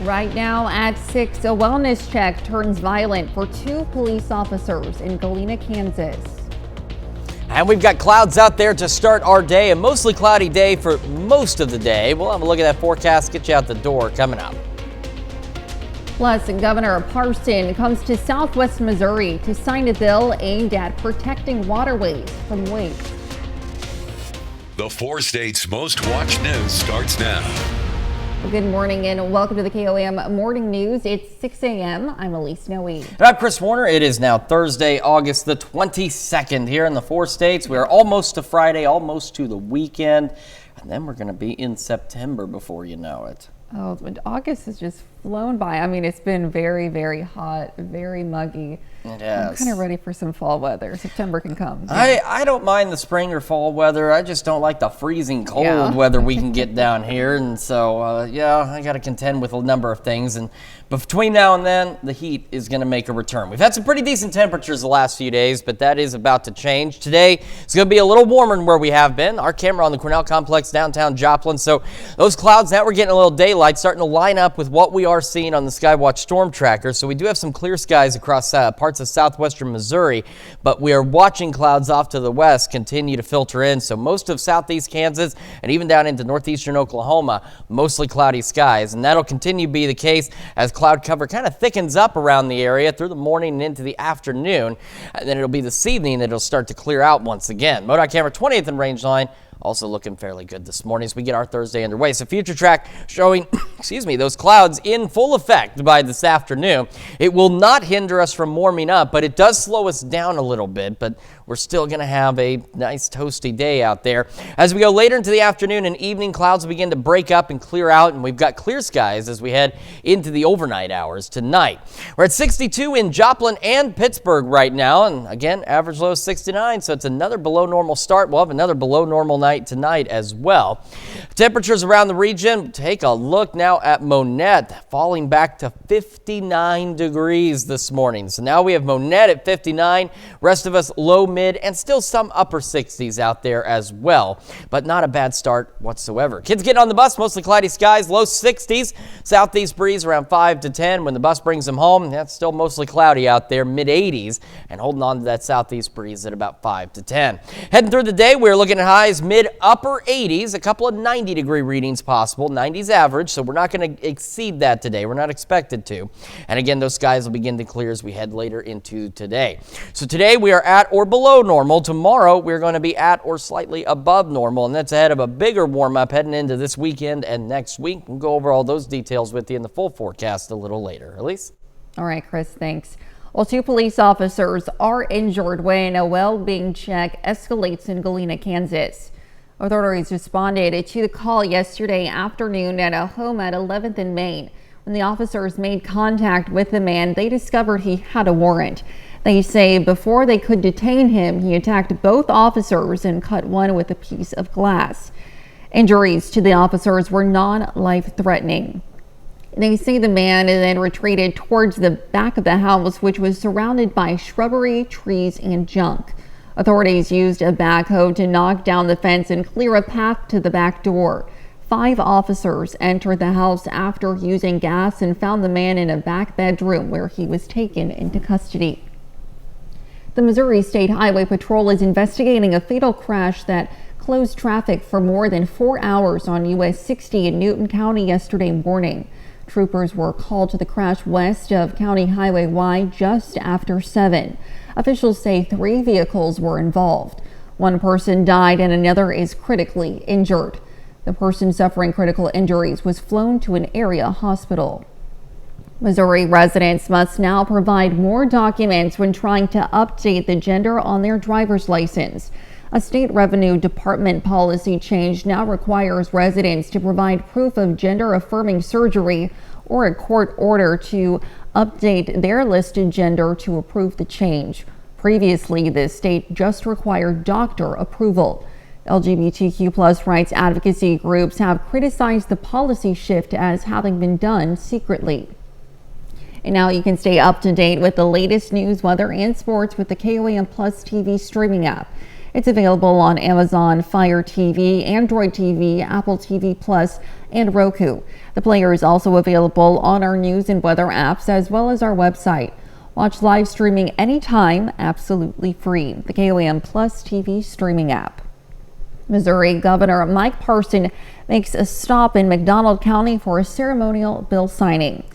Right now at 6, a wellness check turns violent for 2 police officers in Galena, Kansas. And we've got clouds out there to start our day, a mostly cloudy day for most of the day. We'll have a look at that forecast, get you out the door coming up. Plus, Governor Parson comes to Southwest Missouri to sign a bill aimed at protecting waterways from waste. The 4 states' most watched news starts now. Good morning and welcome to the KOAM Morning News. It's 6 a.m. I'm Elise Noe. And I'm Chris Warner. It is now Thursday, August the 22nd here in the 4 states. We are almost to Friday, almost to the weekend. And then we're going to be in September before you know it. Oh, August has just flown by. I mean, it's been very, very hot, very muggy. It has. I'm kind of ready for some fall weather. September can come. I don't mind the spring or fall weather. I just don't like the freezing cold weather we can get down here. And so, I got to contend with a number of things. But between now and then, the heat is going to make a return. We've had some pretty decent temperatures the last few days, but that is about to change. Today, it's going to be a little warmer than where we have been. Our camera on the Cornell Complex, downtown Joplin. So those clouds, now we're getting a little daylight, starting to line up with what we are seeing on the Skywatch Storm Tracker. So we do have some clear skies across parts of southwestern Missouri, but we are watching clouds off to the west continue to filter in. So most of southeast Kansas and even down into northeastern Oklahoma, mostly cloudy skies. And that'll continue to be the case as cloud cover kind of thickens up around the area through the morning and into the afternoon. And then it'll be this evening that it'll start to clear out once again. MoDOT camera 20th and range line also looking fairly good this morning as we get our Thursday underway. So future track showing, those clouds in full effect by this afternoon. It will not hinder us from warming up, but it does slow us down a little bit. But we're still going to have a nice toasty day out there. As we go later into the afternoon and evening, clouds will begin to break up and clear out, and we've got clear skies as we head into the overnight hours tonight. We're at 62 in Joplin and Pittsburgh right now, and again, average low 69, so it's another below normal start. We'll have another below normal night tonight as well. Temperatures around the region, take a look now at Monette, falling back to 59 degrees this morning. So now we have Monette at 59, rest of us low, mid, and still some upper 60s out there as well, but not a bad start whatsoever. Kids getting on the bus, mostly cloudy skies, low 60s, southeast breeze around 5 to 10. When the bus brings them home, that's still mostly cloudy out there, mid 80s, and holding on to that southeast breeze at about 5 to 10. Heading through the day, we're looking at highs mid upper 80s, a couple of 90-degree readings possible, 90s average, so we're not going to exceed that today. We're not expected to. And again, those skies will begin to clear as we head later into today. So today we are at or below normal. Tomorrow we're going to be at or slightly above normal, and that's ahead of a bigger warm-up heading into this weekend and next week. We'll go over all those details with you in the full forecast a little later. Elise? All right, Chris, thanks. Well, 2 police officers are injured when a well-being check escalates in Galena, Kansas. Authorities responded to the call yesterday afternoon at a home at 11th and Main. When the officers made contact with the man, they discovered he had a warrant. They say before they could detain him, he attacked both officers and cut one with a piece of glass. Injuries to the officers were non-life-threatening. They say the man then retreated towards the back of the house, which was surrounded by shrubbery, trees, and junk. Authorities used a backhoe to knock down the fence and clear a path to the back door. 5 officers entered the house after using gas and found the man in a back bedroom where he was taken into custody. The Missouri State Highway Patrol is investigating a fatal crash that closed traffic for more than 4 hours on US 60 in Newton County yesterday morning. Troopers were called to the crash west of County Highway Y just after 7. Officials say 3 vehicles were involved. 1 person died and another is critically injured. The person suffering critical injuries was flown to an area hospital. Missouri residents must now provide more documents when trying to update the gender on their driver's license. A state revenue department policy change now requires residents to provide proof of gender-affirming surgery or a court order to update their listed gender to approve the change. Previously, the state just required doctor approval. LGBTQ+ rights advocacy groups have criticized the policy shift as having been done secretly. And now you can stay up to date with the latest news, weather, and sports with the KOAM Plus TV streaming app. It's available on Amazon, Fire TV, Android TV, Apple TV Plus, and Roku. The player is also available on our news and weather apps as well as our website. Watch live streaming anytime, absolutely free. The KOAM Plus TV streaming app. Missouri Governor Mike Parson makes a stop in McDonald County for a ceremonial bill signing.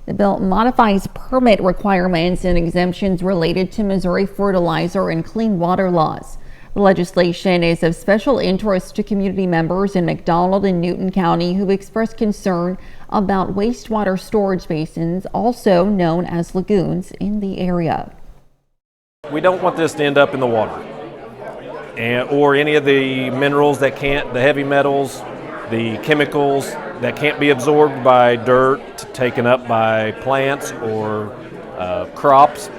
The bill modifies permit requirements and exemptions related to Missouri fertilizer and clean water laws. The legislation is of special interest to community members in McDonald and Newton County who expressed concern about wastewater storage basins, also known as lagoons, in the area. We don't want this to end up in the water or any of the minerals that can't, the heavy metals, the chemicals that can't be absorbed by dirt, taken up by plants or crops.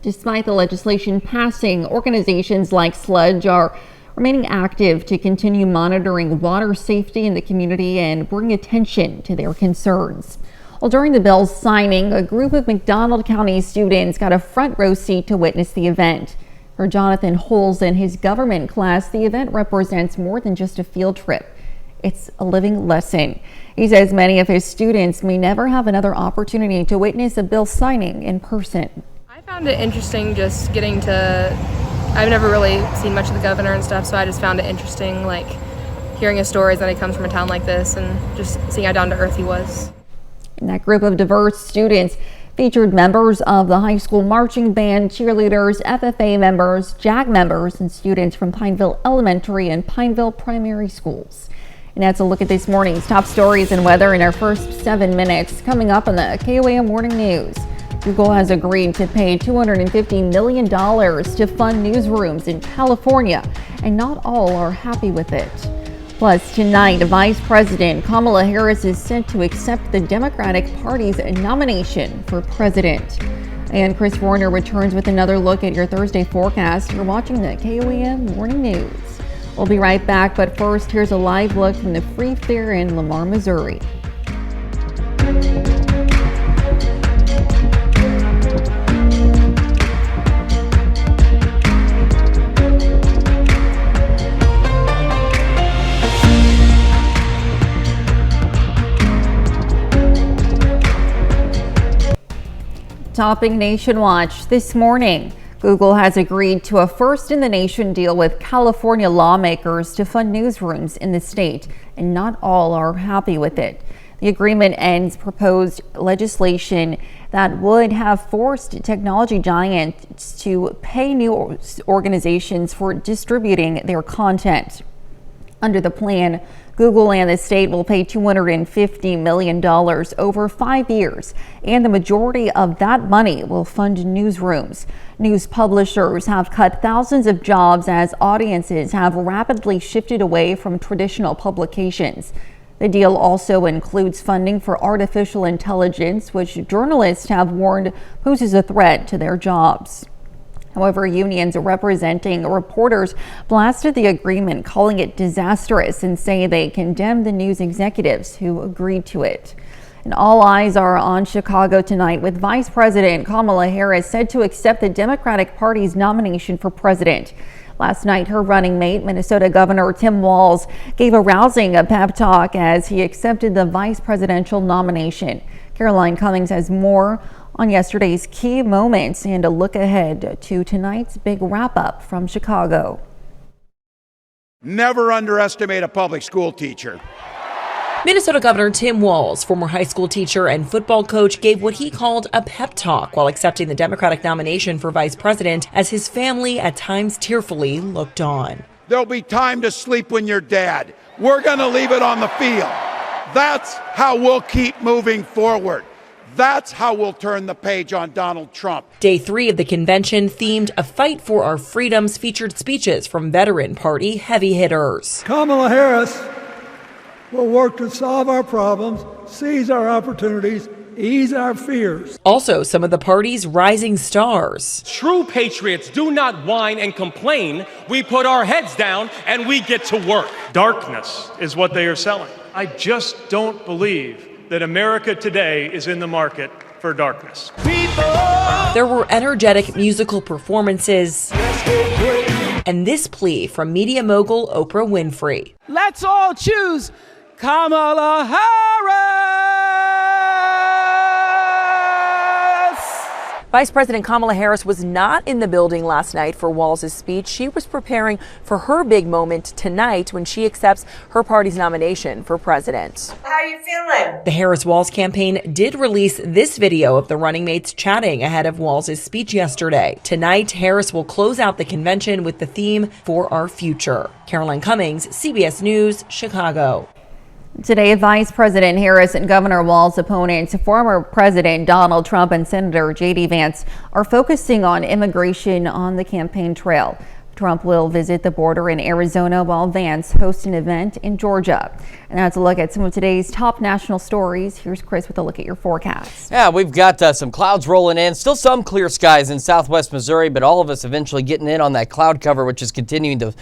Despite the legislation passing, organizations like Sludge are remaining active to continue monitoring water safety in the community and bring attention to their concerns. Well, during the bill's signing, a group of McDonald County students got a front row seat to witness the event. For Jonathan Holes and his government class, the event represents more than just a field trip. It's a living lesson. He says many of his students may never have another opportunity to witness a bill signing in person. I found it interesting just getting to, I've never really seen much of the governor and stuff, so I just found it interesting, like hearing his stories that he comes from a town like this and just seeing how down to earth he was. And that group of diverse students featured members of the high school marching band, cheerleaders, FFA members, JAG members, and students from Pineville Elementary and Pineville Primary Schools. And that's a look at this morning's top stories and weather in our first 7 minutes. Coming up on the KOAM Morning News. Google has agreed to pay $250 million to fund newsrooms in California, and not all are happy with it. Plus, tonight, Vice President Kamala Harris is set to accept the Democratic Party's nomination for president. And Chris Warner returns with another look at your Thursday forecast. You're watching the KOAM Morning News. We'll be right back, but first, here's a live look from the Free Fair in Lamar, Missouri. Topping Nation Watch this morning. Google has agreed to a first-in-the-nation deal with California lawmakers to fund newsrooms in the state, and not all are happy with it. The agreement ends proposed legislation that would have forced technology giants to pay news organizations for distributing their content. Under the plan, Google and the state will pay $250 million over 5 years, and the majority of that money will fund newsrooms. News publishers have cut thousands of jobs as audiences have rapidly shifted away from traditional publications. The deal also includes funding for artificial intelligence, which journalists have warned poses a threat to their jobs. However, unions representing reporters blasted the agreement, calling it disastrous, and say they condemn the news executives who agreed to it. And all eyes are on Chicago tonight, with Vice President Kamala Harris said to accept the Democratic Party's nomination for president. Last night, her running mate, Minnesota Governor Tim Walz, gave a rousing pep talk as he accepted the vice presidential nomination. Caroline Cummings has more on yesterday's key moments and a look ahead to tonight's big wrap-up from Chicago. Never underestimate a public school teacher. Minnesota Governor Tim Walz, former high school teacher and football coach, gave what he called a pep talk while accepting the Democratic nomination for vice president as his family at times tearfully looked on. There'll be time to sleep when you're dead. We're going to leave it on the field. That's how we'll keep moving forward. That's how we'll turn the page on Donald Trump. Day 3 of the convention, themed A Fight for Our Freedoms, featured speeches from veteran party heavy hitters. Kamala Harris will work to solve our problems, seize our opportunities, ease our fears. Also, some of the party's rising stars. True patriots do not whine and complain. We put our heads down and we get to work. Darkness is what they are selling. I just don't believe that America today is in the market for darkness. There were energetic musical performances and this plea from media mogul Oprah Winfrey. Let's all choose Kamala Harris! Vice President Kamala Harris was not in the building last night for Walz' speech. She was preparing for her big moment tonight when she accepts her party's nomination for president. How are you feeling? The Harris-Walz campaign did release this video of the running mates chatting ahead of Walz' speech yesterday. Tonight, Harris will close out the convention with the theme For Our Future. Caroline Cummings, CBS News, Chicago. Today, Vice President Harris and Governor Walz opponents, former President Donald Trump and Senator J.D. Vance, are focusing on immigration on the campaign trail. Trump will visit the border in Arizona while Vance hosts an event in Georgia. And that's a look at some of today's top national stories. Here's Chris with a look at your forecast. Yeah, we've got some clouds rolling in. Still some clear skies in southwest Missouri, but all of us eventually getting in on that cloud cover, which is continuing to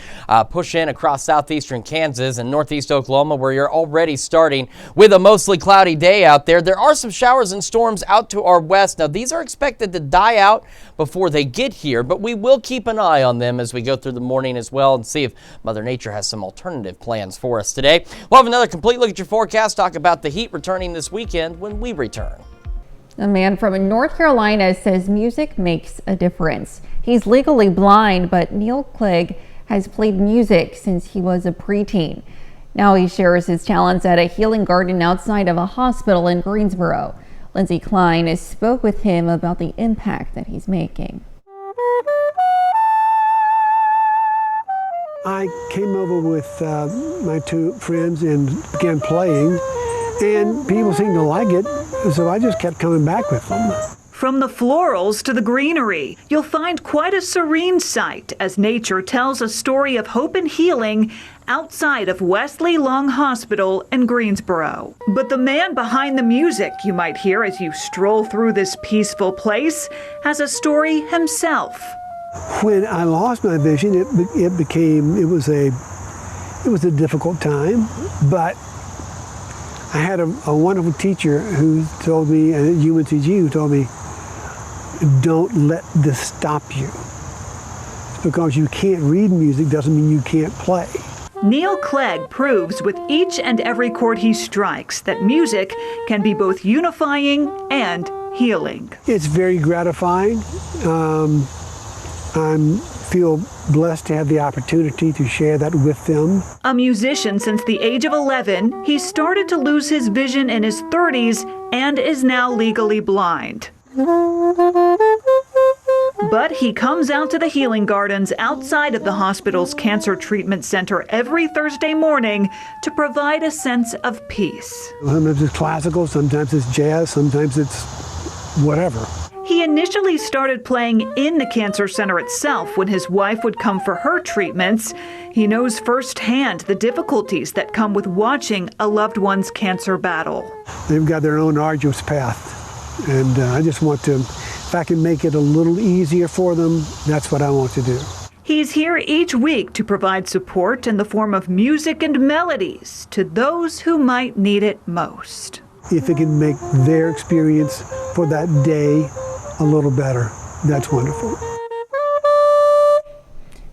push in across southeastern Kansas and northeast Oklahoma, where you're already starting with a mostly cloudy day out there. There are some showers and storms out to our west. Now, these are expected to die out before they get here, but we will keep an eye on them as we go through the morning as well and see if Mother Nature has some alternative plans for us today. We'll have another complete look at your forecast, talk about the heat returning this weekend when we return. A man from North Carolina says music makes a difference. He's legally blind, but Neil Clegg has played music since he was a preteen. Now he shares his talents at a healing garden outside of a hospital in Greensboro. Lindsay Klein spoke with him about the impact that he's making. I came over with my two friends and began playing, and people seemed to like it, so I just kept coming back with them. From the florals to the greenery, you'll find quite a serene sight as nature tells a story of hope and healing outside of Wesley Long Hospital in Greensboro. But the man behind the music you might hear as you stroll through this peaceful place has a story himself. When I lost my vision, it was a difficult time, but I had a wonderful teacher who told me, at UNCG, who told me, don't let this stop you. It's because you can't read music doesn't mean you can't play. Neil Clegg proves with each and every chord he strikes that music can be both unifying and healing. It's very gratifying. I feel blessed to have the opportunity to share that with them. A musician since the age of 11, he started to lose his vision in his 30s and is now legally blind. But he comes out to the healing gardens outside of the hospital's cancer treatment center every Thursday morning to provide a sense of peace. Sometimes it's classical, sometimes it's jazz, sometimes it's whatever. He initially started playing in the cancer center itself when his wife would come for her treatments. He knows firsthand the difficulties that come with watching a loved one's cancer battle. They've got their own arduous path, and I just want to, if I can make it a little easier for them, that's what I want to do. He's here each week to provide support in the form of music and melodies to those who might need it most. If it can make their experience for that day a little better, that's wonderful.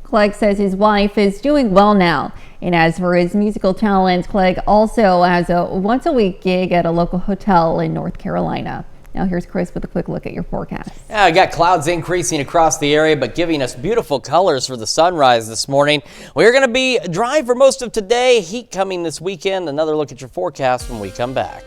Clegg says his wife is doing well now. And as for his musical talent, Clegg also has a once-a-week gig at a local hotel in North Carolina. Now here's Chris with a quick look at your forecast. Yeah, I got clouds increasing across the area, but giving us beautiful colors for the sunrise this morning. We're going to be dry for most of today. Heat coming this weekend. Another look at your forecast when we come back.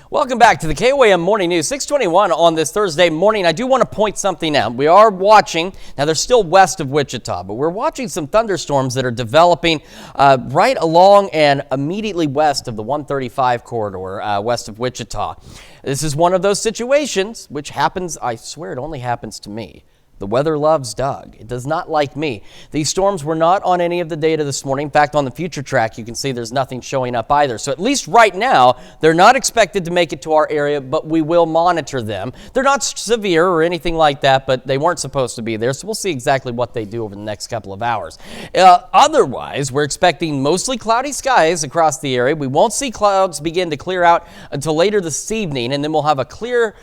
Welcome back to the KOAM Morning News, 6:21 on this Thursday morning. I do want to point something out. We are watching, now they're still west of Wichita, but we're watching some thunderstorms that are developing right along and immediately west of the 135 corridor, west of Wichita. This is one of those situations which happens, I swear it only happens to me, The weather loves Doug. It does not like me. These storms were not on any of the data this morning. In fact, on the future track, you can see there's nothing showing up either. So at least right now, they're not expected to make it to our area, but we will monitor them. They're not severe or anything like that, but they weren't supposed to be there. So we'll see exactly what they do over the next couple of hours. Otherwise, we're expecting mostly cloudy skies across the area. We won't see clouds begin to clear out until later this evening, and then we'll have a clear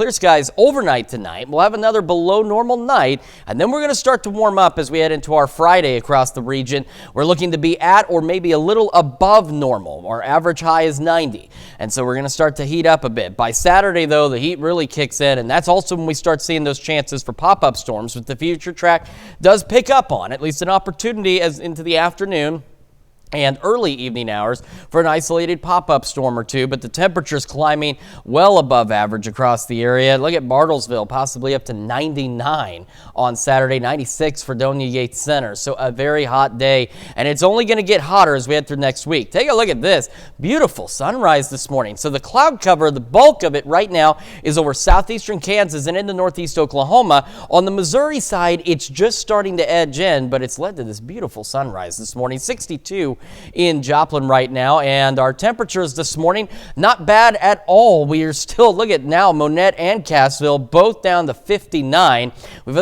skies overnight tonight. We'll have another below normal night, and then we're going to start to warm up as we head into our Friday across the region. We're looking to be at or maybe a little above normal. Our average high is 90, and so we're going to start to heat up a bit. By Saturday, though, the heat really kicks in, and that's also when we start seeing those chances for pop-up storms, which the future track does pick up on, at least an opportunity as into the afternoon and early evening hours for an isolated pop-up storm or two, but the temperatures climbing well above average across the area. Look at Bartlesville, possibly up to 99 on Saturday, 96 for Donia Yates Center. So a very hot day, and it's only going to get hotter as we head through next week. Take a look at this. Beautiful sunrise this morning. So the cloud cover, the bulk of it right now is over southeastern Kansas and into northeast Oklahoma. On the Missouri side, it's just starting to edge in, but it's led to this beautiful sunrise this morning. 62 in Joplin right now, and our temperatures this morning not bad at all. We are still, look at now, Monette and Cassville both down to 59. We've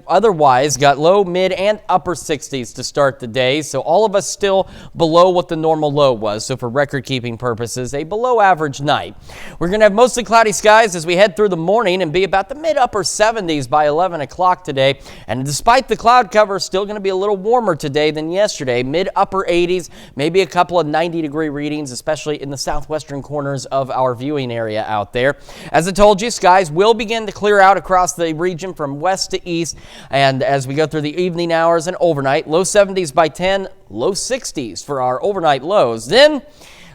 otherwise got low, mid, and upper 60s to start the day, so all of us still below what the normal low was. So for record-keeping purposes, a below average night. We're going to have mostly cloudy skies as we head through the morning and be about the mid-upper 70s by 11 o'clock today. And despite the cloud cover, still going to be a little warmer today than yesterday, mid-upper 80s. Maybe a couple of 90-degree readings, especially in the southwestern corners of our viewing area out there. As I told you, skies will begin to clear out across the region from west to east. And as we go through the evening hours and overnight, low 70s by 10, low 60s for our overnight lows. Then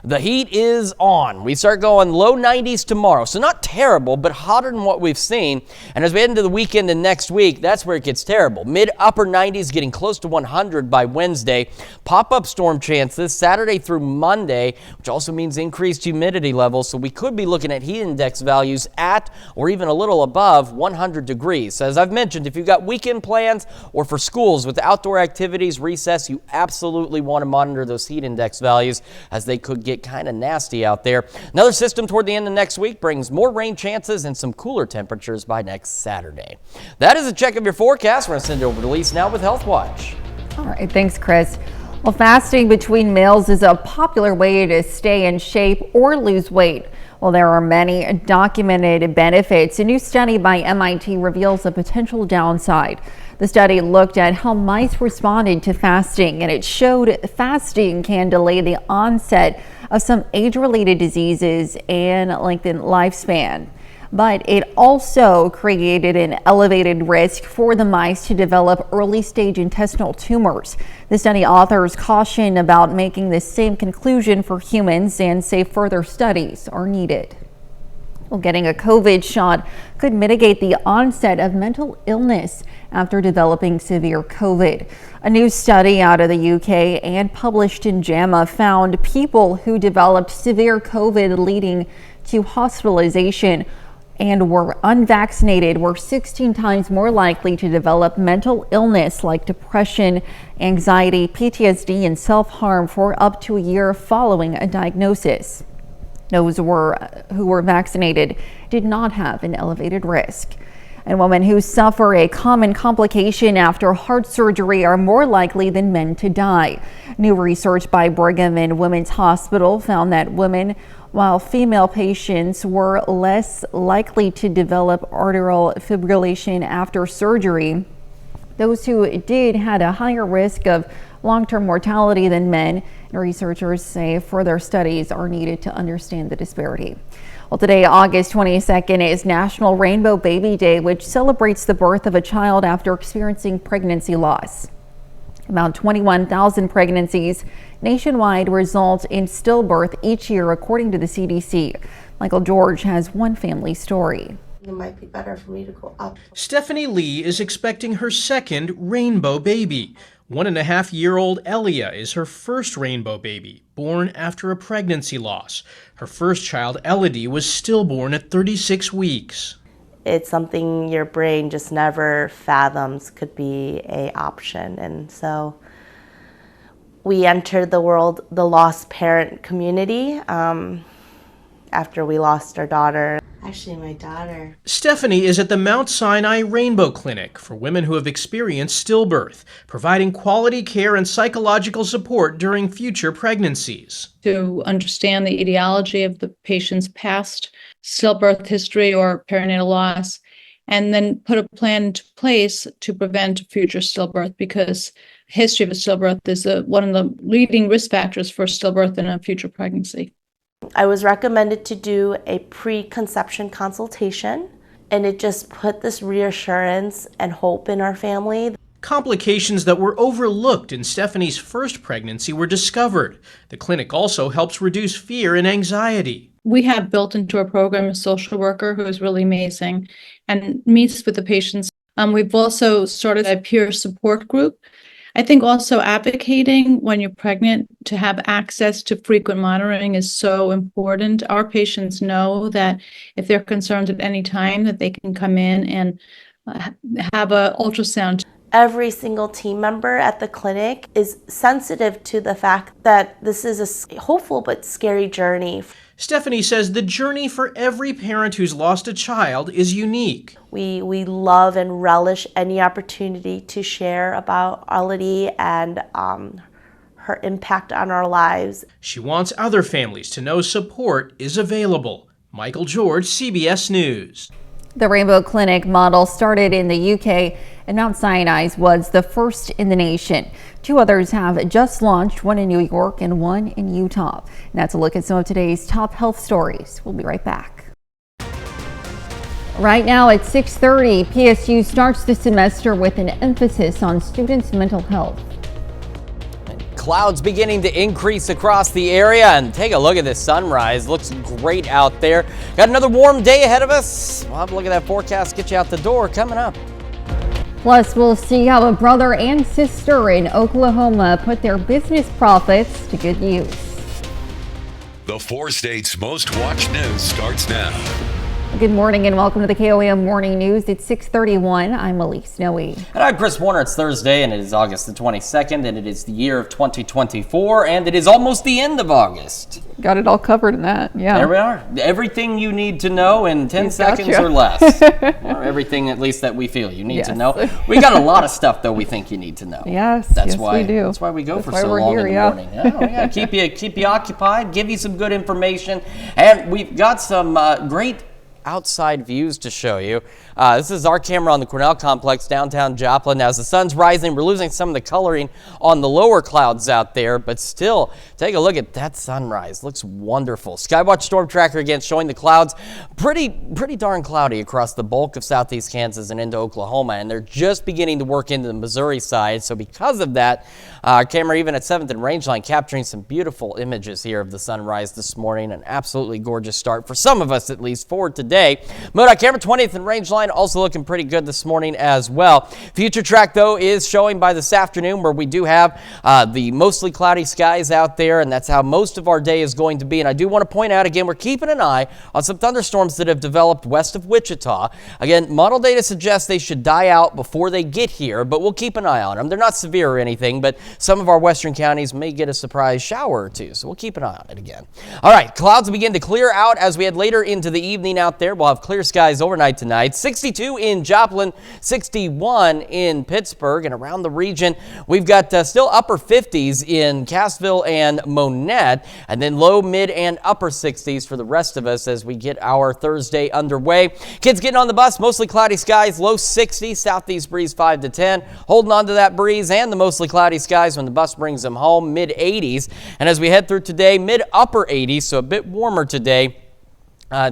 the heat is on. We start going low 90s tomorrow. So not terrible, but hotter than what we've seen. And as we head into the weekend and next week, that's where it gets terrible. Mid-upper 90s, getting close to 100 by Wednesday. Pop-up storm chances Saturday through Monday, which also means increased humidity levels. So we could be looking at heat index values at or even a little above 100 degrees. So as I've mentioned, if you've got weekend plans or for schools with outdoor activities, recess, you absolutely want to monitor those heat index values as they could get kind of nasty out there. Another system toward the end of next week brings more rain chances and some cooler temperatures by next Saturday. That is a check of your forecast. We're going to send it over to Lisa now with Health Watch. All right, thanks, Chris. Well, fasting between meals is a popular way to stay in shape or lose weight. Well, there are many documented benefits. A new study by MIT reveals a potential downside. The study looked at how mice responded to fasting, and it showed fasting can delay the onset of some age-related diseases and lengthen lifespan. But it also created an elevated risk for the mice to develop early-stage intestinal tumors. The study authors caution about making the same conclusion for humans and say further studies are needed. Well, getting a COVID shot could mitigate the onset of mental illness after developing severe COVID. A new study out of the UK and published in JAMA found people who developed severe COVID leading to hospitalization and were unvaccinated were 16 times more likely to develop mental illness like depression, anxiety, PTSD, and self-harm for up to a year following a diagnosis. Those who were vaccinated did not have an elevated risk. And women who suffer a common complication after heart surgery are more likely than men to die. New research by Brigham and Women's Hospital found that women, while female patients were less likely to develop arterial fibrillation after surgery, those who did had a higher risk of long-term mortality than men. And researchers say further studies are needed to understand the disparity. Well, today, August 22nd, is National Rainbow Baby Day, which celebrates the birth of a child after experiencing pregnancy loss. About 21,000 pregnancies nationwide result in stillbirth each year, according to the CDC. Michael George has one family story. It might be better for me to go up. Stephanie Lee is expecting her second rainbow baby. 1.5-year-old Elia is her first rainbow baby, born after a pregnancy loss. Her first child, Elodie, was stillborn at 36 weeks. It's something your brain just never fathoms could be an option. And so we entered the lost parent community after we lost our daughter. Actually, my daughter. Stephanie is at the Mount Sinai Rainbow Clinic for women who have experienced stillbirth, providing quality care and psychological support during future pregnancies. To understand the etiology of the patient's past stillbirth history or perinatal loss, and then put a plan into place to prevent future stillbirth, because history of a stillbirth is one of the leading risk factors for stillbirth in a future pregnancy. I was recommended to do a pre-conception consultation, and it just put this reassurance and hope in our family. Complications that were overlooked in Stephanie's first pregnancy were discovered. The clinic also helps reduce fear and anxiety. We have built into our program a social worker who is really amazing and meets with the patients. We've also started a peer support group. I think also advocating when you're pregnant to have access to frequent monitoring is so important. Our patients know that if they're concerned at any time that they can come in and have an ultrasound. Every single team member at the clinic is sensitive to the fact that this is a hopeful but scary journey. Stephanie says the journey for every parent who's lost a child is unique. We love and relish any opportunity to share about Elodie and her impact on our lives. She wants other families to know support is available. Michael George, CBS News. The Rainbow Clinic model started in the UK, and Mount Sinai's was the first in the nation. 2 others have just launched, one in New York and one in Utah. And that's a look at some of today's top health stories. We'll be right back. Right now at 6:30, PSU starts the semester with an emphasis on students' mental health. Clouds beginning to increase across the area, and take a look at this sunrise. Looks great out there. Got another warm day ahead of us. We'll have a look at that forecast, get you out the door coming up. Plus, we'll see how a brother and sister in Oklahoma put their business profits to good use. The 4 states' most watched news starts now. Good morning and welcome to the KOAM Morning News. It's 6:31. I'm Elise Snowy. And I'm Chris Warner. It's Thursday and it is August the 22nd and it is the year of 2024 and it is almost the end of August. Got it all covered in that. Yeah. There we are. Everything you need to know in 10 seconds or less. Or everything at least that we feel you need to know. We got a lot of stuff though we think you need to know. Yes, that's yes, why we do. That's why we go for so long in the morning. Yeah, keep you occupied, give you some good information, and we've got some great outside views to show you. This is our camera on the Cornell Complex, downtown Joplin. As the sun's rising, we're losing some of the coloring on the lower clouds out there, but still, take a look at that sunrise. Looks wonderful. Skywatch Storm Tracker again showing the clouds pretty darn cloudy across the bulk of southeast Kansas and into Oklahoma, and they're just beginning to work into the Missouri side. So because of that, our camera even at 7th and Rangeline capturing some beautiful images here of the sunrise this morning. An absolutely gorgeous start for some of us, at least, for today. MoDOT camera 20th and Rangeline also looking pretty good this morning as well. Future track though is showing by this afternoon where we do have the mostly cloudy skies out there, and that's how most of our day is going to be. And I do want to point out again, we're keeping an eye on some thunderstorms that have developed west of Wichita. Again, model data suggests they should die out before they get here, but we'll keep an eye on them. They're not severe or anything, but some of our western counties may get a surprise shower or two, so we'll keep an eye on it again. All right, clouds begin to clear out as we head later into the evening out there. We'll have clear skies overnight tonight. 62 in Joplin, 61 in Pittsburgh, and around the region we've got still upper 50s in Cassville and Monette, and then low, mid, and upper 60s for the rest of us as we get our Thursday underway. Kids getting on the bus, mostly cloudy skies, low 60s, southeast breeze 5 to 10, holding on to that breeze and the mostly cloudy skies when the bus brings them home, mid 80s, and as we head through today, mid upper 80s, so a bit warmer today.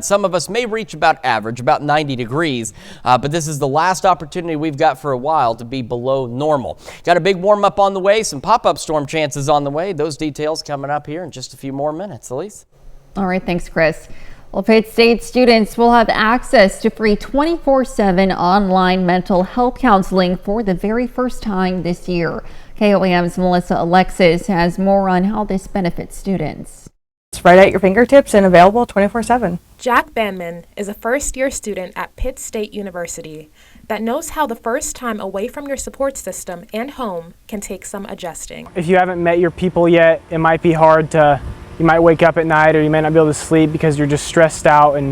Some of us may reach about average, about 90 degrees, but this is the last opportunity we've got for a while to be below normal. Got a big warm up on the way, some pop-up storm chances on the way. Those details coming up here in just a few more minutes. Elise? All right, thanks, Chris. Well, Pitt State students will have access to free 24/7 online mental health counseling for the very first time this year. KOAM's Melissa Alexis has more on how this benefits students. It's right at your fingertips and available 24/7. Jack Bandman is a first-year student at Pitt State University that knows how the first time away from your support system and home can take some adjusting. If you haven't met your people yet, it might be hard you might wake up at night or you may not be able to sleep because you're just stressed out and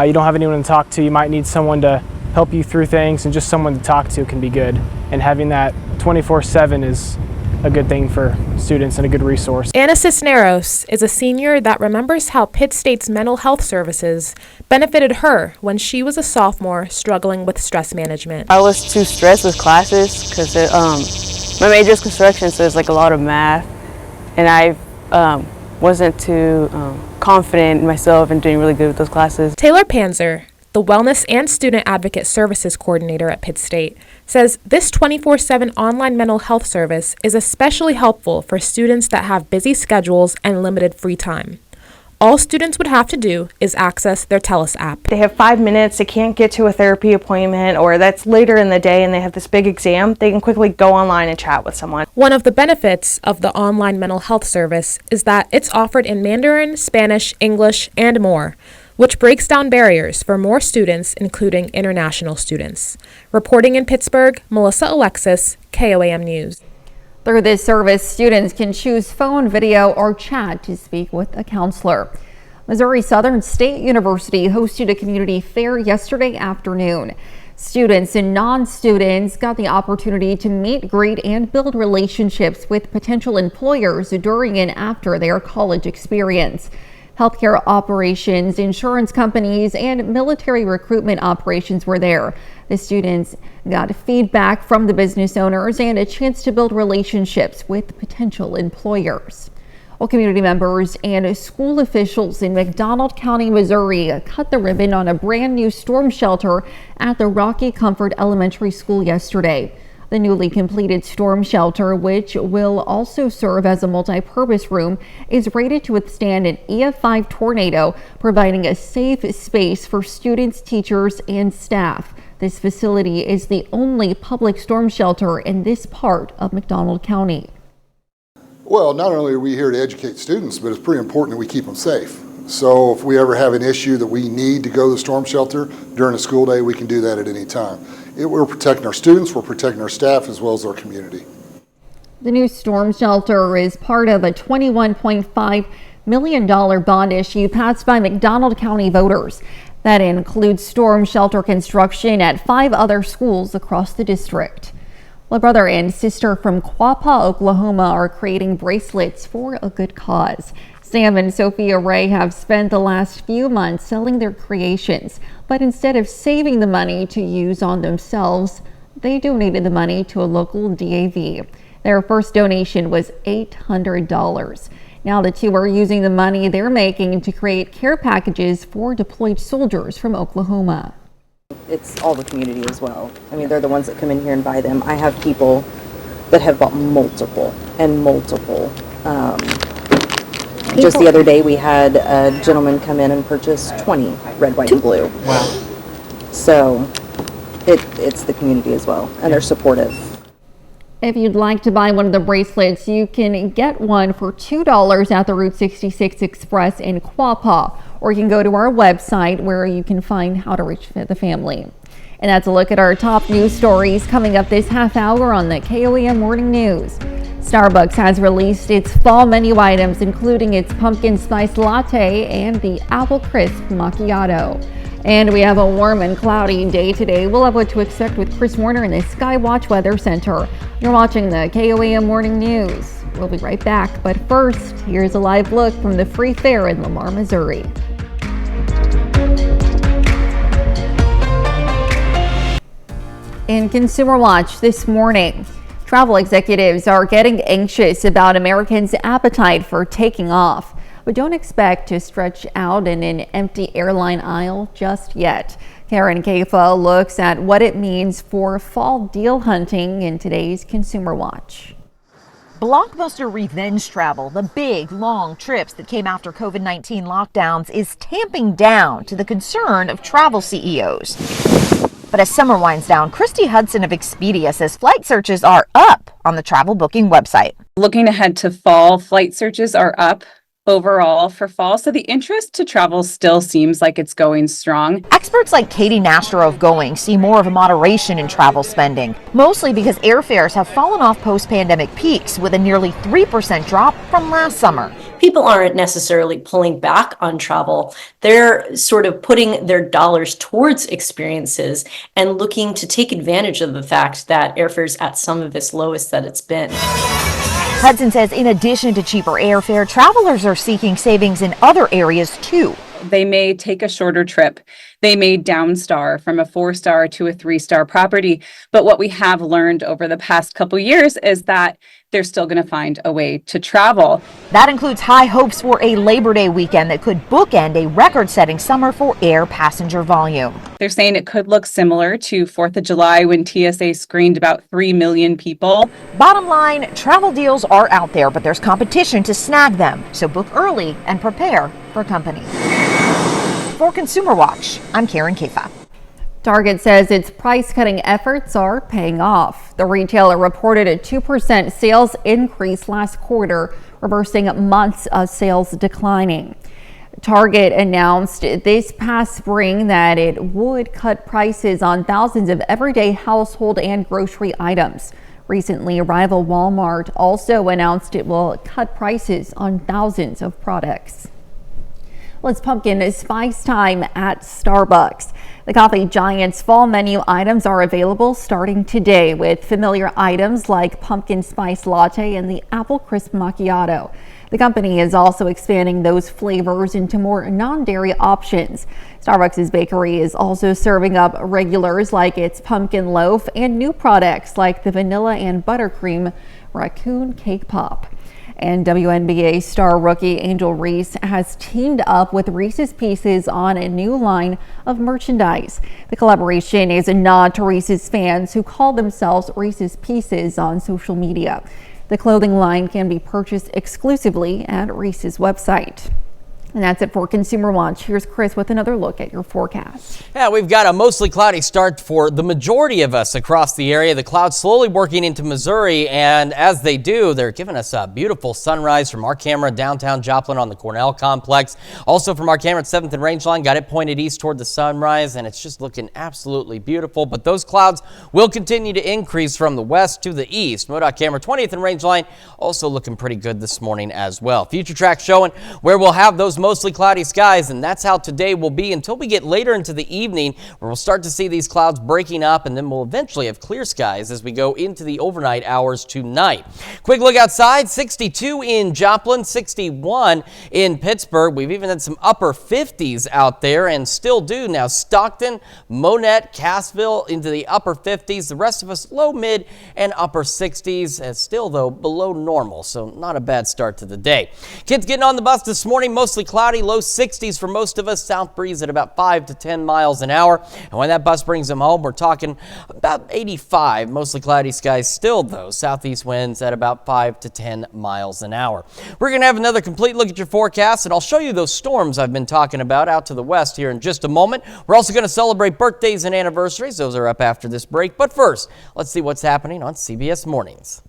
you don't have anyone to talk to. You might need someone to help you through things, and just someone to talk to can be good. And having that 24/7 is a good thing for students and a good resource. Anna Cisneros is a senior that remembers how Pitt State's mental health services benefited her when she was a sophomore struggling with stress management. I was too stressed with classes because my major is construction, so it's like a lot of math, and I wasn't too confident in myself and doing really good with those classes. Taylor Panzer, the Wellness and Student Advocate Services Coordinator at Pitt State, says this 24/7 online mental health service is especially helpful for students that have busy schedules and limited free time. All students would have to do is access their TELUS app. They have 5 minutes, they can't get to a therapy appointment, or that's later in the day and they have this big exam, they can quickly go online and chat with someone. One of the benefits of the online mental health service is that it's offered in Mandarin, Spanish, English, and more, which breaks down barriers for more students, including international students. Reporting in Pittsburgh, Melissa Alexis, KOAM News. Through this service, students can choose phone, video, or chat to speak with a counselor. Missouri Southern State University hosted a community fair yesterday afternoon. Students and non-students got the opportunity to meet, greet, and build relationships with potential employers during and after their college experience. Healthcare operations, insurance companies, and military recruitment operations were there. The students got feedback from the business owners and a chance to build relationships with potential employers. Well, community members and school officials in McDonald County, Missouri cut the ribbon on a brand new storm shelter at the Rocky Comfort Elementary School yesterday. The newly completed storm shelter, which will also serve as a multi-purpose room, is rated to withstand an EF5 tornado, providing a safe space for students, teachers, and staff. This facility is the only public storm shelter in this part of McDonald County. Well, not only are we here to educate students, but it's pretty important that we keep them safe. So if we ever have an issue that we need to go to the storm shelter during a school day, we can do that at any time. We're protecting our students, we're protecting our staff, as well as our community. The new storm shelter is part of a $21.5 million bond issue passed by McDonald County voters. That includes storm shelter construction at 5 other schools across the district. Well, a brother and sister from Quapaw, Oklahoma are creating bracelets for a good cause. Sam and Sophia Ray have spent the last few months selling their creations, but instead of saving the money to use on themselves, they donated the money to a local DAV. Their first donation was $800. Now the two are using the money they're making to create care packages for deployed soldiers from Oklahoma. It's all the community as well. I mean, they're the ones that come in here and buy them. I have people that have bought multiple and multiple. Just the other day, we had a gentleman come in and purchase 20 red, white, and blue. Wow. So it's the community as well, and they're supportive. If you'd like to buy one of the bracelets, you can get one for $2 at the Route 66 Express in Quapaw, or you can go to our website where you can find how to reach the family. And that's a look at our top news stories coming up this half hour on the KOAM Morning News. Starbucks has released its fall menu items, including its pumpkin spice latte and the apple crisp macchiato. And we have a warm and cloudy day today. We'll have what to expect with Chris Warner in the Skywatch Weather Center. You're watching the KOAM Morning News. We'll be right back, but first, here's a live look from the Free Fair in Lamar, Missouri. In Consumer Watch this morning, travel executives are getting anxious about Americans' appetite for taking off, but don't expect to stretch out in an empty airline aisle just yet. Karen Kafa looks at what it means for fall deal hunting in today's Consumer Watch. Blockbuster revenge travel, the big, long trips that came after COVID-19 lockdowns, is tamping down to the concern of travel CEOs. But as summer winds down, Christy Hudson of Expedia says flight searches are up on the travel booking website. Looking ahead to fall, flight searches are up overall for fall. So the interest to travel still seems like it's going strong. Experts like Katie Nastro of Going see more of a moderation in travel spending, mostly because airfares have fallen off post-pandemic peaks with a nearly 3% drop from last summer. People aren't necessarily pulling back on travel. They're sort of putting their dollars towards experiences and looking to take advantage of the fact that airfare's at some of its lowest that it's been. Hudson says in addition to cheaper airfare, travelers are seeking savings in other areas too. They may take a shorter trip. They may downstar from a 4-star to a 3-star property. But what we have learned over the past couple years is that they're still going to find a way to travel. That includes high hopes for a Labor Day weekend that could bookend a record-setting summer for air passenger volume. They're saying it could look similar to 4th of July when TSA screened about 3 million people. Bottom line, travel deals are out there, but there's competition to snag them. So book early and prepare for company. For Consumer Watch, I'm Karen Kefa. Target says its price-cutting efforts are paying off. The retailer reported a 2% sales increase last quarter, reversing months of sales declining. Target announced this past spring that it would cut prices on thousands of everyday household and grocery items. Recently, rival Walmart also announced it will cut prices on thousands of products. Well, it's pumpkin spice time at Starbucks. The coffee giant's fall menu items are available starting today with familiar items like pumpkin spice latte and the apple crisp macchiato. The company is also expanding those flavors into more non-dairy options. Starbucks' bakery is also serving up regulars like its pumpkin loaf and new products like the vanilla and buttercream raccoon cake pop. And WNBA star rookie Angel Reese has teamed up with Reese's Pieces on a new line of merchandise. The collaboration is a nod to Reese's fans who call themselves Reese's Pieces on social media. The clothing line can be purchased exclusively at Reese's website. And that's it for Consumer Watch. Here's Chris with another look at your forecast. Yeah, we've got a mostly cloudy start for the majority of us across the area. The clouds slowly working into Missouri, and as they do, they're giving us a beautiful sunrise from our camera downtown Joplin on the Cornell complex. Also from our camera at 7th and Rangeline, got it pointed east toward the sunrise, and it's just looking absolutely beautiful. But those clouds will continue to increase from the west to the east. MoDOT camera 20th and Rangeline also looking pretty good this morning as well. Future track showing where we'll have those mostly cloudy skies, and that's how today will be until we get later into the evening, where we'll start to see these clouds breaking up, and then we'll eventually have clear skies as we go into the overnight hours tonight. Quick look outside, 62 in Joplin, 61 in Pittsburgh. We've even had some upper 50s out there and still do now. Stockton, Monette, Cassville into the upper 50s. The rest of us low, mid, and upper 60s. Still, though, below normal, so not a bad start to the day. Kids getting on the bus this morning, mostly cloudy, low 60s for most of us. South breeze at about 5 to 10 miles an hour. And when that bus brings them home, we're talking about 85. Mostly cloudy skies still, though. Southeast winds at about 5 to 10 miles an hour. We're going to have another complete look at your forecast, and I'll show you those storms I've been talking about out to the west here in just a moment. We're also going to celebrate birthdays and anniversaries. Those are up after this break. But first, let's see what's happening on CBS Mornings.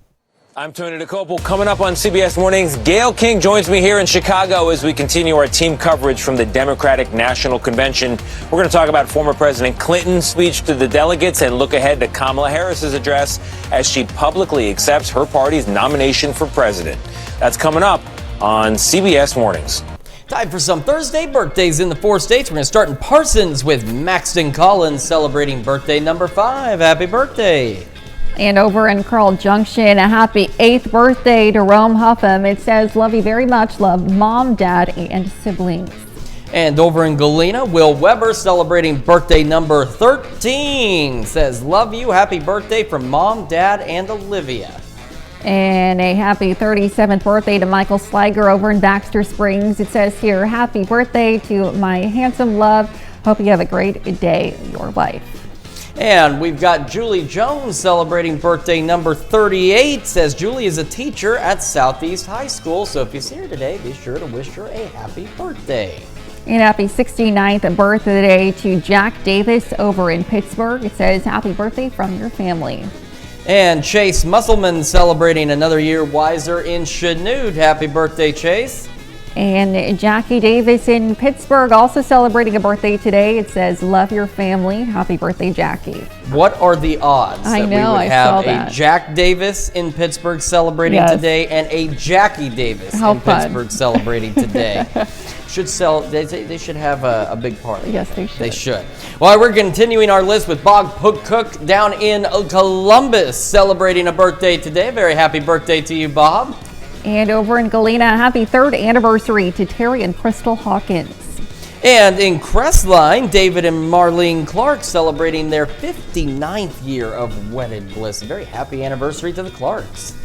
I'm Tony DeCopel. Coming up on CBS Mornings, Gayle King joins me here in Chicago as we continue our team coverage from the Democratic National Convention. We're going to talk about former President Clinton's speech to the delegates and look ahead to Kamala Harris's address as she publicly accepts her party's nomination for president. That's coming up on CBS Mornings. Time for some Thursday birthdays in the 4 states. We're going to start in Parsons with Maxton Collins celebrating birthday number 5. Happy birthday. And over in Carl Junction, a happy 8th birthday to Rome Huffam. It says, love you very much. Love mom, dad, and siblings. And over in Galena, Will Weber celebrating birthday number 13. Says, love you. Happy birthday from mom, dad, and Olivia. And a happy 37th birthday to Michael Sliger over in Baxter Springs. It says here, happy birthday to my handsome love. Hope you have a great day in your life. And we've got Julie Jones celebrating birthday number 38. Says Julie is a teacher at Southeast High School. So if you see her today, be sure to wish her a happy birthday. And happy 69th birthday to Jack Davis over in Pittsburgh. It says happy birthday from your family. And Chase Musselman celebrating another year wiser in Chanute. Happy birthday, Chase. And Jackie Davis in Pittsburgh also celebrating a birthday today. It says, love your family. Happy birthday, Jackie. What are the odds I that know, we would I have saw a that. Jack Davis in Pittsburgh celebrating Yes. today and a Jackie Davis How in fun. Pittsburgh celebrating today? They should have a big party. Yes, they should. They should. Well, we're continuing our list with Bob Cook down in Columbus celebrating a birthday today. Very happy birthday to you, Bob. And over in Galena, happy 3rd anniversary to Terry and Crystal Hawkins. And in Crestline, David and Marlene Clark celebrating their 59th year of wedded bliss. A very happy anniversary to the Clarks.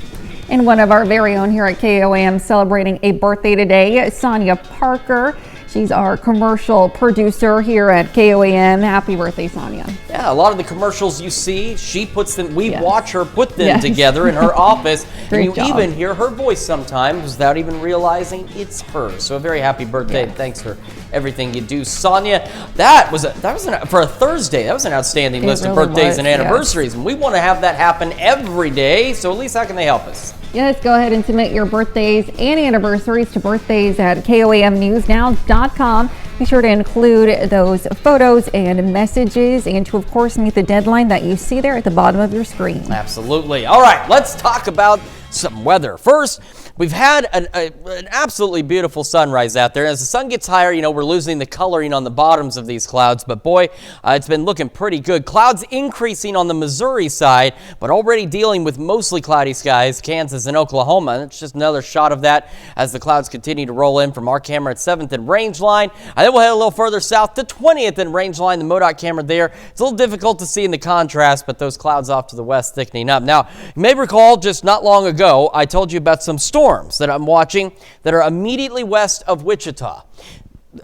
And one of our very own here at KOAM celebrating a birthday today, Sonia Parker. She's our commercial producer here at KOAM. Happy birthday, Sonia. Yeah, a lot of the commercials you see, she puts them, we watch her put them Yes. together in her office. Great and you job. even hear her voice sometimes without even realizing it's her. So a very happy birthday. Yes. Thanks for everything you do, Sonia. That was for a Thursday, that was an outstanding list of really birthdays was, and yes. anniversaries. And we want to have that happen every day. So at least how can they help us? Yes, go ahead and submit your birthdays and anniversaries to birthdays at KOAMnewsnow.com. Be sure to include those photos and messages and to, of course, meet the deadline that you see there at the bottom of your screen. Absolutely. All right, let's talk about some weather. First, we've had an absolutely beautiful sunrise out there. As the sun gets higher, we're losing the coloring on the bottoms of these clouds, but boy, it's been looking pretty good. Clouds increasing on the Missouri side, but already dealing with mostly cloudy skies, Kansas and Oklahoma. It's just another shot of that as the clouds continue to roll in from our camera at 7th and Rangeline. And then we'll head a little further south to 20th and Rangeline, the MoDOT camera there. It's a little difficult to see in the contrast, but those clouds off to the west thickening up. Now, you may recall just not long ago, I told you about some storms that I'm watching that are immediately west of Wichita.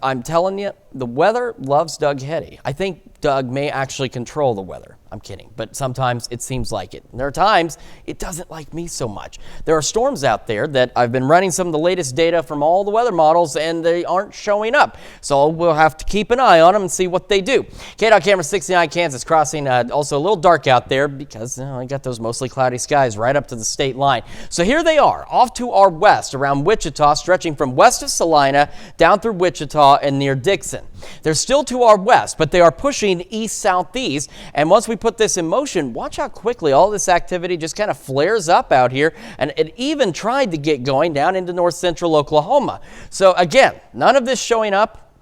I'm telling you, the weather loves Doug Hetty. I think Doug may actually control the weather. I'm kidding, but sometimes it seems like it. And there are times it doesn't like me so much. There are storms out there that I've been running some of the latest data from all the weather models and they aren't showing up. So we'll have to keep an eye on them and see what they do. KDOT camera 69 Kansas crossing, also a little dark out there because I got those mostly cloudy skies right up to the state line. So here they are off to our west around Wichita, stretching from west of Salina down through Wichita and near Dixon. They're still to our west, but they are pushing east-southeast. And once we put this in motion, watch how quickly all this activity just kind of flares up out here. And it even tried to get going down into north central Oklahoma. So again, none of this showing up.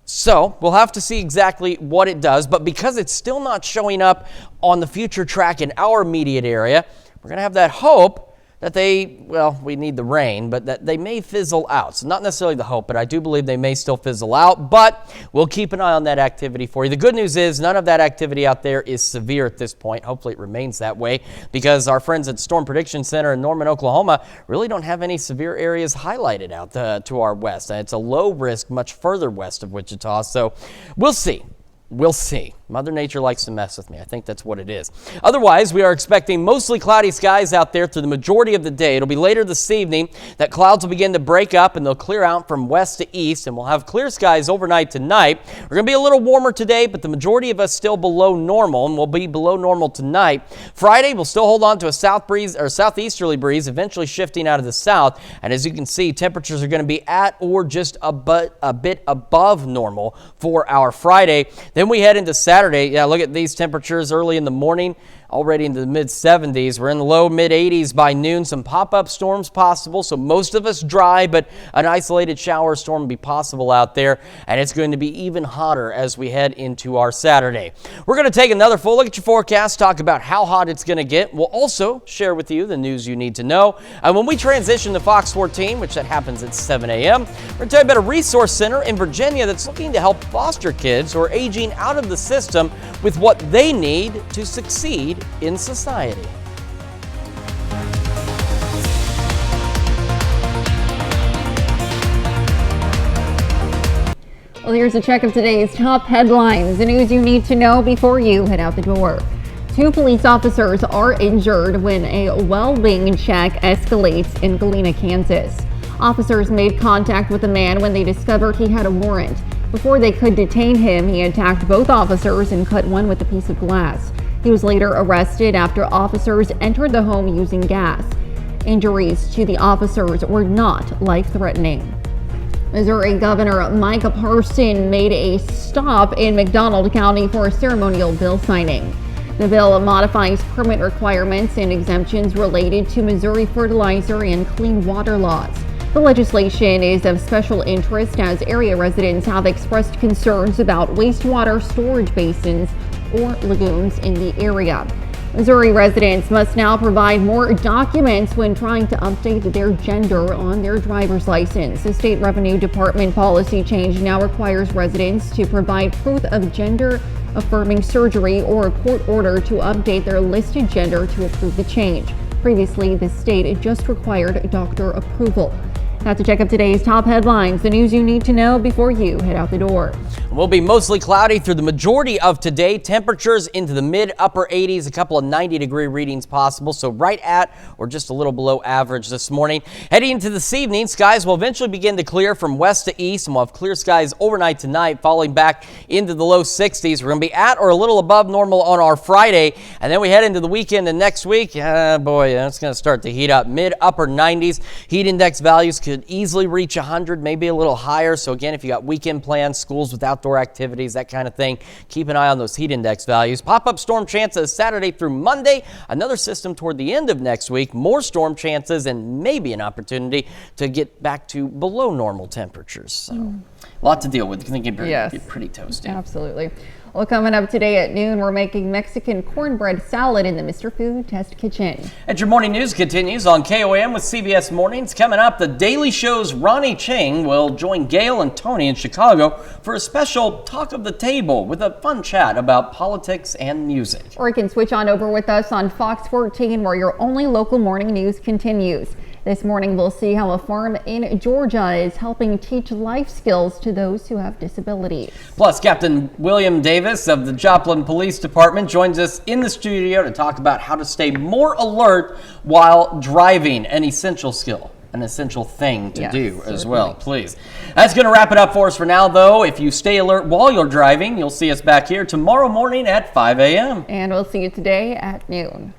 So we'll have to see exactly what it does. But because it's still not showing up on the future track in our immediate area, we're going to have that hope that we need the rain, but that they may fizzle out. So not necessarily the hope, but I do believe they may still fizzle out, but we'll keep an eye on that activity for you. The good news is none of that activity out there is severe at this point. Hopefully it remains that way because our friends at Storm Prediction Center in Norman, Oklahoma really don't have any severe areas highlighted out to our west. It's a low risk, much further west of Wichita, so we'll see. We'll see. Mother Nature likes to mess with me. I think that's what it is. Otherwise, we are expecting mostly cloudy skies out there through the majority of the day. It'll be later this evening that clouds will begin to break up and they'll clear out from west to east, and we'll have clear skies overnight tonight. We're going to be a little warmer today, but the majority of us still below normal, and we'll be below normal tonight. Friday, we'll still hold on to a south breeze or southeasterly breeze, eventually shifting out of the south. And as you can see, temperatures are going to be at or just a bit above normal for our Friday. Then we head into Saturday. Yeah, look at these temperatures early in the morning, already into the mid-70s. We're in the low mid-80s by noon. Some pop-up storms possible, so most of us dry, but an isolated shower storm will be possible out there, and it's going to be even hotter as we head into our Saturday. We're going to take another full look at your forecast, talk about how hot it's going to get. We'll also share with you the news you need to know. And when we transition to Fox 14, which that happens at 7 a.m., we're going to tell you about a resource center in Virginia that's looking to help foster kids who are aging out of the system with what they need to succeed in society. Well, here's a check of today's top headlines, the news you need to know before you head out the door. 2 police officers are injured when a well-being check escalates in Galena, Kansas. Officers made contact with the man when they discovered he had a warrant. Before they could detain him, he attacked both officers and cut one with a piece of glass. He was later arrested after officers entered the home using gas. Injuries to the officers were not life-threatening. Missouri Governor Micah Parson made a stop in McDonald County for a ceremonial bill signing. The bill modifies permit requirements and exemptions related to Missouri fertilizer and clean water laws. The legislation is of special interest as area residents have expressed concerns about wastewater storage basins or lagoons in the area. Missouri residents must now provide more documents when trying to update their gender on their driver's license. The State Revenue Department policy change now requires residents to provide proof of gender affirming surgery or a court order to update their listed gender to approve the change. Previously, the state just required doctor approval. That's a check of today's top headlines, the news you need to know before you head out the door. We'll be mostly cloudy through the majority of today. Temperatures into the mid-upper 80s, a couple of 90-degree readings possible, so right at or just a little below average this morning. Heading into this evening, skies will eventually begin to clear from west to east, and we'll have clear skies overnight tonight, falling back into the low 60s. We're going to be at or a little above normal on our Friday, and then we head into the weekend and next week. It's going to start to heat up. Mid-upper 90s. Heat index values could easily reach 100, maybe a little higher. So again, if you got weekend plans, schools with outdoor activities, that kind of thing, keep an eye on those heat index values. Pop-up storm chances Saturday through Monday. Another system toward the end of next week. More storm chances and maybe an opportunity to get back to below normal temperatures. So a lot to deal with. It's going to get pretty toasty. Absolutely. Well, coming up today at noon, we're making Mexican cornbread salad in the Mr. Food Test Kitchen. And your morning news continues on KOAM with CBS Mornings. Coming up, The Daily Show's Ronnie Ching will join Gail and Tony in Chicago for a special Talk of the Table with a fun chat about politics and music. Or you can switch on over with us on Fox 14, where your only local morning news continues. This morning, we'll see how a farm in Georgia is helping teach life skills to those who have disabilities. Plus, Captain William Davis of the Joplin Police Department joins us in the studio to talk about how to stay more alert while driving, an essential skill. An essential thing to do as well, please. That's going to wrap it up for us for now, though. If you stay alert while you're driving, you'll see us back here tomorrow morning at 5 a.m. And we'll see you today at noon.